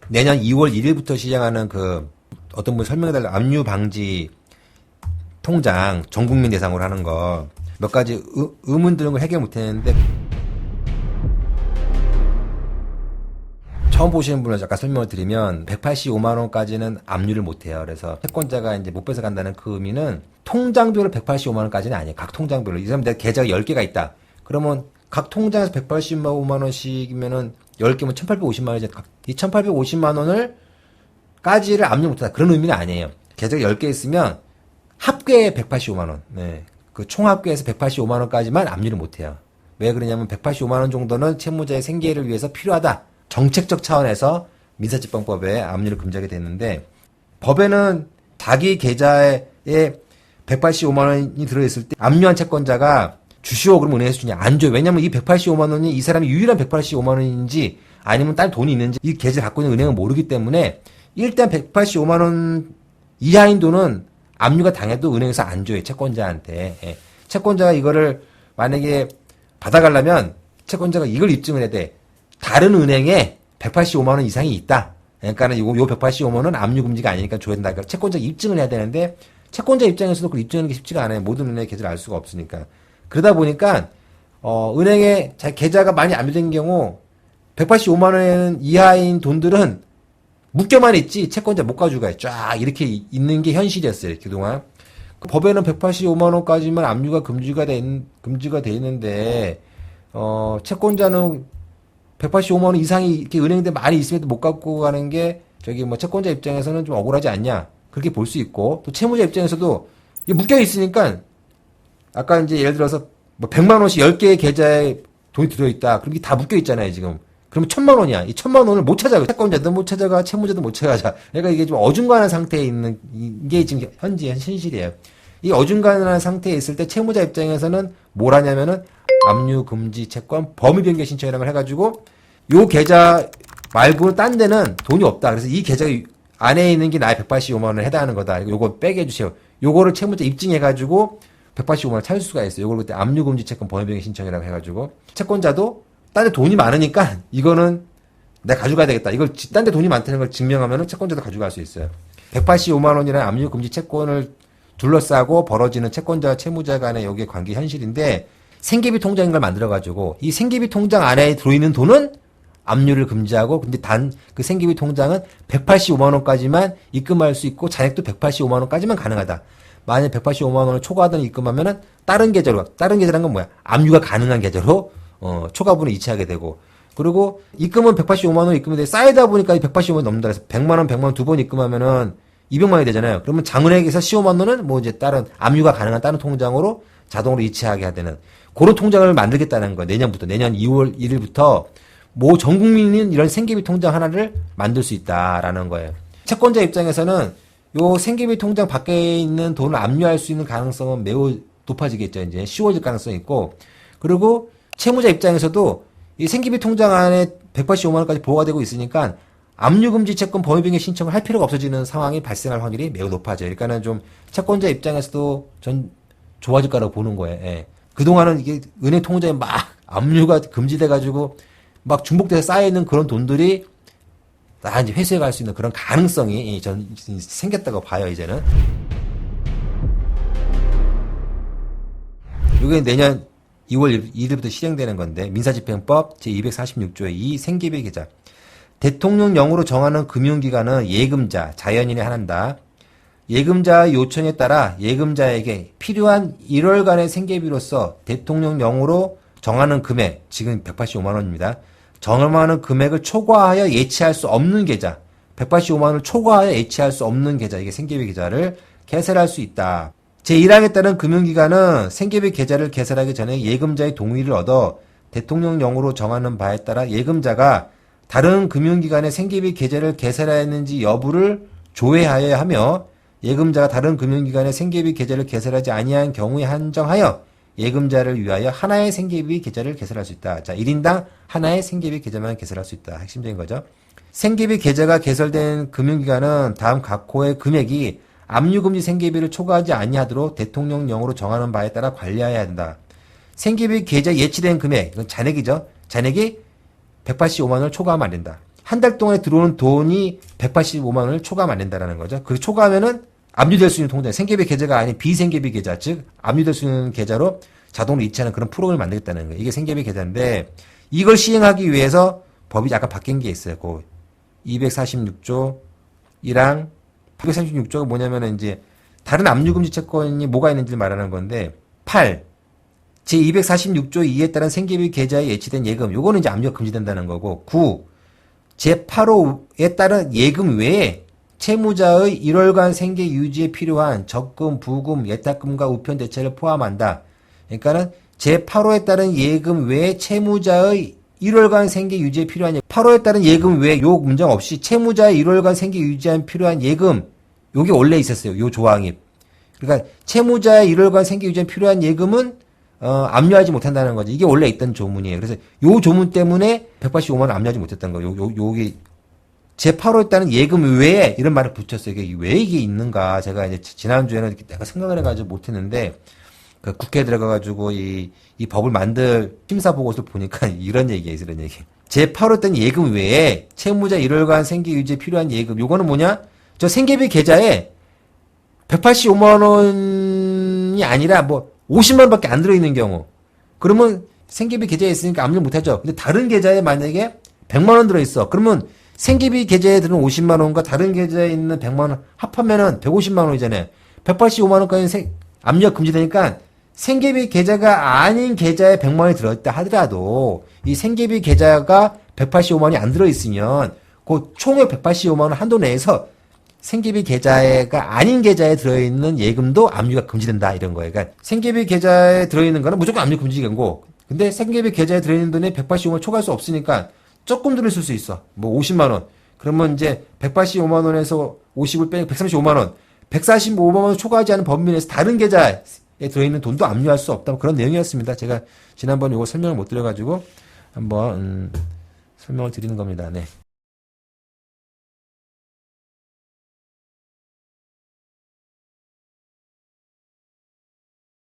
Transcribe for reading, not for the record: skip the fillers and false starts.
내년 2월 1일부터 시행하는 그 어떤 분 설명해달라 압류 방지 통장 전 국민 대상으로 하는 거 몇 가지 의문 드는 걸 해결 못했는데 처음 보시는 분을 잠깐 설명을 드리면 185만 원까지는 압류를 못해요. 그래서 채권자가 이제 못 뺏어간다는 그 의미는 통장별로 185만 원까지는 아니에요. 각 통장별로. 이 사람 내 계좌가 10개가 있다. 그러면 각 통장에서 185만 원씩이면은 10개면 1850만 원이죠. 이 1850만 원을 까지를 압류 못한다. 그런 의미는 아니에요. 계좌가 10개 있으면 합계에 185만 원. 네. 그 총합계에서 185만 원까지만 압류를 못해요. 왜 그러냐면 185만 원 정도는 채무자의 생계를 위해서 필요하다. 정책적 차원에서 민사집행법에 압류를 금지하게 됐는데 법에는 자기 계좌에 185만 원이 들어있을 때 압류한 채권자가 주시오 그러면 은행에서 주냐? 안 줘요. 왜냐면 이 185만 원이 이 사람이 유일한 185만 원인지 아니면 다른 돈이 있는지 이 계좌를 갖고 있는 은행은 모르기 때문에 일단 185만 원 이하인 돈은 압류가 당해도 은행에서 안 줘요. 채권자한테. 예. 채권자가 이거를 만약에 받아가려면 채권자가 이걸 입증을 해야 돼. 다른 은행에 185만 원 이상이 있다. 그러니까는 요 185만 원은 압류 금지가 아니니까 줘야 된다. 그러니까 채권자가 입증을 해야 되는데 채권자 입장에서도 그걸 입증하는 게 쉽지가 않아요. 모든 은행의 계좌를 알 수가 없으니까. 그러다 보니까 은행에 계좌가 많이 압류된 경우 185만 원 이하인 돈들은 묶여만 있지 채권자 못 가져가요. 쫙 이렇게 있는 게 현실이었어요. 그동안. 법에는 185만 원까지만 압류가 금지가 돼 있는데 채권자는 185만 원 이상이 이렇게 은행에 많이 있음에도 못 갖고 가는 게 저기 뭐 채권자 입장에서는 좀 억울하지 않냐. 그렇게 볼 수 있고 또 채무자 입장에서도 이게 묶여 있으니까 아까 이제 예를 들어서 뭐 100만 원씩 10개의 계좌에 돈이 들어 있다. 그럼 이게 다 묶여 있잖아요, 지금. 그러면 1000만 원이야. 이 1000만 원을 못 찾아가. 채권자도 못 찾아가, 채무자도 못 찾아가. 그러니까 이게 좀 어중간한 상태에 있는 이게 지금 현실이에요. 이 어중간한 상태에 있을 때 채무자 입장에서는 뭘 하냐면은 압류 금지 채권 범위 변경 신청이라고 해가지고 요 계좌 말고 딴 데는 돈이 없다. 그래서 이 계좌 안에 있는 게 나의 185만 원에 해당하는 거다. 요거 빼게 해주세요. 요거를 채무자 입증해가지고 185만 원 찾을 수가 있어요. 요걸 그때 압류 금지 채권 범위 변경 신청이라고 해가지고 채권자도 딴 데 돈이 많으니까 이거는 내가 가져가야 되겠다. 이걸 딴 데 돈이 많다는 걸 증명하면은 채권자도 가져갈 수 있어요. 185만 원이라는 압류 금지 채권을 둘러싸고 벌어지는 채권자와 채무자 간의 여기에 관계 현실인데 생계비 통장인 걸 만들어가지고 이 생계비 통장 안에 들어있는 돈은 압류를 금지하고 근데 단 그 생계비 통장은 185만 원까지만 입금할 수 있고 잔액도 185만 원까지만 가능하다. 만약 185만 원을 초과하던 입금하면은 다른 계좌라는 건 뭐야? 압류가 가능한 계좌로 초과분을 이체하게 되고 그리고 입금은 185만 원 입금이 돼 쌓이다 보니까 185만 원 넘는다. 그래서 100만 원, 100만 원 두 번 입금하면은 200만 원이 되잖아요. 그러면 장은행에서 15만 원은 뭐 이제 다른 압류가 가능한 다른 통장으로 자동으로 이체하게 하는 그런 통장을 만들겠다는 거예요. 내년 2월 1일부터 뭐 전 국민은 이런 생계비 통장 하나를 만들 수 있다라는 거예요. 채권자 입장에서는 요 생계비 통장 밖에 있는 돈을 압류할 수 있는 가능성은 매우 높아지겠죠. 이제 쉬워질 가능성이 있고 그리고 채무자 입장에서도 이 생계비 통장 안에 185만 원까지 보호가 되고 있으니까 압류금지 채권 범위변경 신청을 할 필요가 없어지는 상황이 발생할 확률이 매우 높아져요. 그러니까는 좀 채권자 입장에서도 전 좋아질 거라고 보는 거예요. 예. 그동안은 이게 은행 통장에 막 압류가 금지돼가지고 막 중복돼서 쌓여있는 그런 돈들이 다 이제 회수해 갈 수 있는 그런 가능성이 전 생겼다고 봐요, 이제는. 이게 내년 2월 1일부터 시행되는 건데, 민사집행법 제246조의 이 생계비 계좌. 대통령령으로 정하는 금융기관은 예금자, 자연인에 한한다. 예금자의 요청에 따라 예금자에게 필요한 1월간의 생계비로서 대통령령으로 정하는 금액, 지금 185만 원입니다. 정하는 금액을 초과하여 예치할 수 없는 계좌, 185만 원을 초과하여 예치할 수 없는 계좌, 이게 생계비 계좌를 개설할 수 있다. 제1항에 따른 금융기관은 생계비 계좌를 개설하기 전에 예금자의 동의를 얻어 대통령령으로 정하는 바에 따라 예금자가 다른 금융기관의 생계비 계좌를 개설하였는지 여부를 조회하여야 하며 예금자가 다른 금융기관의 생계비 계좌를 개설하지 아니한 경우에 한정하여 예금자를 위하여 하나의 생계비 계좌를 개설할 수 있다. 자, 1인당 하나의 생계비 계좌만 개설할 수 있다. 핵심적인 거죠. 생계비 계좌가 개설된 금융기관은 다음 각 호의 금액이 압류금지 생계비를 초과하지 아니하도록 대통령령으로 정하는 바에 따라 관리해야 한다. 생계비 계좌 예치된 금액, 이건 잔액이죠. 잔액이 185만 원을 초과하면 안 된다. 한 달 동안에 들어오는 돈이 185만 원을 초과하면 안 된다는 거죠. 그 초과하면은 압류될 수 있는 통장, 생계비 계좌가 아닌 비생계비 계좌, 즉 압류될 수 있는 계좌로 자동으로 이체하는 그런 프로그램을 만들겠다는 거예요. 이게 생계비 계좌인데 이걸 시행하기 위해서 법이 약간 바뀐 게 있어요. 그 246조 1항 236조가 뭐냐면은 이제 다른 압류금지 채권이 뭐가 있는지를 말하는 건데 8. 제246조 2에 따른 생계비 계좌에 예치된 예금, 요거는 이제 압류가 금지된다는 거고, 9. 제8호에 따른 예금 외에 채무자의 1월간 생계 유지에 필요한 적금, 부금, 예탁금과 우편 대체를 포함한다. 그러니까는 제8호에 따른 예금 외에 채무자의 1월간 생계 유지에 필요한 8호에 따른 예금 외에 요 문장 없이 채무자의 1월간 생계 유지에 필요한 예금, 요게 원래 있었어요. 요 조항이. 그러니까 채무자의 1월간 생계 유지에 필요한 예금은 압류하지 못한다는 거죠. 이게 원래 있던 조문이에요. 그래서 요 조문 때문에 185만 원 압류하지 못했던 거예요. 요게 제8호에 따른 예금 외에 이런 말을 붙였어요. 이게 왜 이게 있는가? 제가 이제 지난주에는 이렇게 내가 생각을 해가지고 못했는데 그 국회에 들어가가지고 이 법을 만들 심사 보고서를 보니까 이런 얘기예요. 이런 얘기. 제8호 따른 예금 외에 채무자 1월간 생계 유지에 필요한 예금. 요거는 뭐냐? 저 생계비 계좌에 185만 원이 아니라 뭐 50만 원밖에 안 들어있는 경우. 그러면 생계비 계좌에 있으니까 압류 못하죠. 근데 다른 계좌에 만약에 100만 원 들어있어. 그러면 생계비 계좌에 들은 50만 원과 다른 계좌에 있는 100만 원 합하면은 150만 원이잖아요. 185만 원까지 압류가 금지되니까 생계비 계좌가 아닌 계좌에 100만 원이 들어있다 하더라도 이 생계비 계좌가 185만 원이 안 들어있으면 그 총액 185만 원 한도 내에서 생계비 계좌가 아닌 계좌에 들어있는 예금도 압류가 금지된다 이런 거예요. 그러니까 생계비 계좌에 들어있는 거는 무조건 압류 금지되고 근데 생계비 계좌에 들어있는 돈이 185만 원 초과할 수 없으니까 조금 들어있을 수 있어. 뭐 50만 원. 그러면 이제 185만 원에서 50을 빼면 135만 원. 145만 원 초과하지 않은 범위 내에서 다른 계좌에 들어있는 돈도 압류할 수 없다. 그런 내용이었습니다. 제가 지난번에 이거 설명을 못 드려가지고 한번 설명을 드리는 겁니다. 네.